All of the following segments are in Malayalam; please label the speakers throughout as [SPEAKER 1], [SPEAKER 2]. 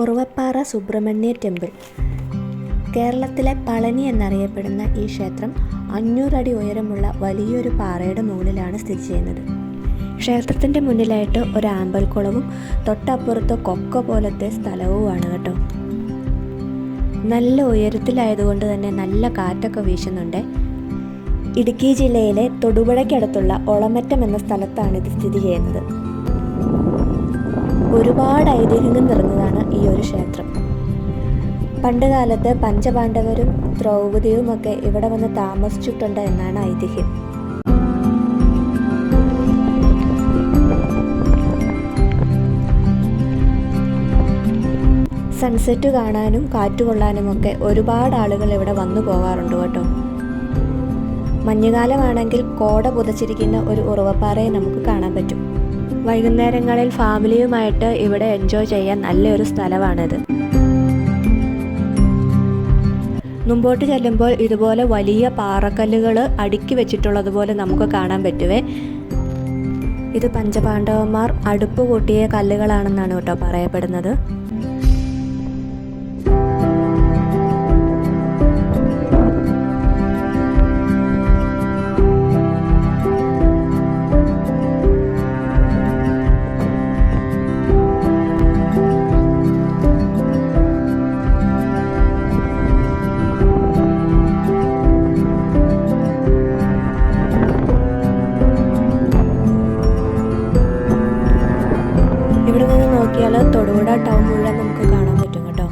[SPEAKER 1] ഉറവപ്പാറ സുബ്രഹ്മണ്യ ടെമ്പിൾ. കേരളത്തിലെ പളനി എന്നറിയപ്പെടുന്ന ഈ ക്ഷേത്രം 500 അടി ഉയരമുള്ള വലിയൊരു പാറയുടെ മുകളിലാണ് സ്ഥിതി ചെയ്യുന്നത്. ക്ഷേത്രത്തിൻ്റെ മുന്നിലായിട്ട് ഒരു ആമ്പൽക്കുളവും തൊട്ടപ്പുറത്ത് കൊക്ക പോലത്തെ സ്ഥലവുമാണ് കേട്ടോ. നല്ല ഉയരത്തിലായതുകൊണ്ട് തന്നെ നല്ല കാറ്റൊക്കെ വീശുന്നുണ്ട്. ഇടുക്കി ജില്ലയിലെ തൊടുപുഴയ്ക്കടുത്തുള്ള ഒളമറ്റം എന്ന സ്ഥലത്താണ് ഇത് സ്ഥിതി ചെയ്യുന്നത്. ഒരുപാട് ഐതിഹ്യങ്ങൾ നിറഞ്ഞതാണ് ഈ ഒരു ക്ഷേത്രം. പണ്ടുകാലത്ത് പഞ്ചപാണ്ഡവരും ദ്രൗപദിയുമൊക്കെ ഇവിടെ വന്ന് താമസിച്ചിട്ടുണ്ട് എന്നാണ് ഐതിഹ്യം. സൺസെറ്റ് കാണാനും കാറ്റുകൊള്ളാനുമൊക്കെ ഒരുപാട് ആളുകൾ ഇവിടെ വന്നു പോകാറുണ്ട് കേട്ടോ. മഞ്ഞുകാലമാണെങ്കിൽ കോട പുതച്ചിരിക്കുന്ന ഒരു ഉറവപ്പാറയെ നമുക്ക് കാണാൻ പറ്റും. വൈകുന്നേരങ്ങളിൽ ഫാമിലിയുമായിട്ട് ഇവിടെ എൻജോയ് ചെയ്യാൻ നല്ലൊരു സ്ഥലമാണിത്. മുമ്പോട്ട് ചെല്ലുമ്പോൾ ഇതുപോലെ വലിയ പാറക്കല്ലുകൾ അടുക്കി വെച്ചിട്ടുള്ളതുപോലെ നമുക്ക് കാണാൻ പറ്റുവേ. ഇത് പഞ്ചപാണ്ഡവന്മാർ അടുപ്പ് കൂട്ടിയ കല്ലുകളാണെന്നാണ് കേട്ടോ പറയപ്പെടുന്നത്. ഇവിടെ നിന്ന് നോക്കിയാൽ തൊടുപുഴ ടൗൺ മുഴുവൻ നമുക്ക് കാണാൻ പറ്റും കേട്ടോ.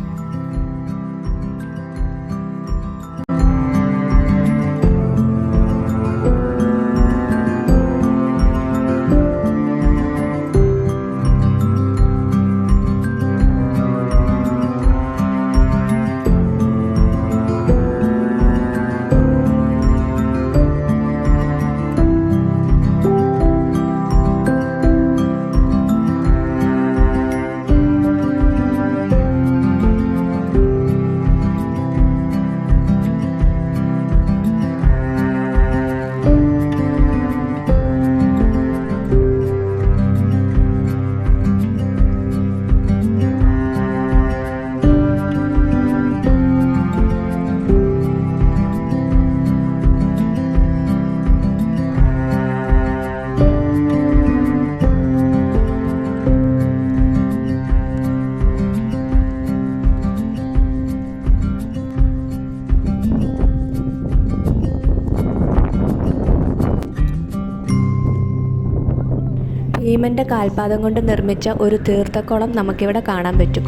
[SPEAKER 1] ഭീമന്റെ കാൽപാദം കൊണ്ട് നിർമ്മിച്ച ഒരു തീർത്ഥക്കുളം നമുക്കിവിടെ കാണാൻ പറ്റും.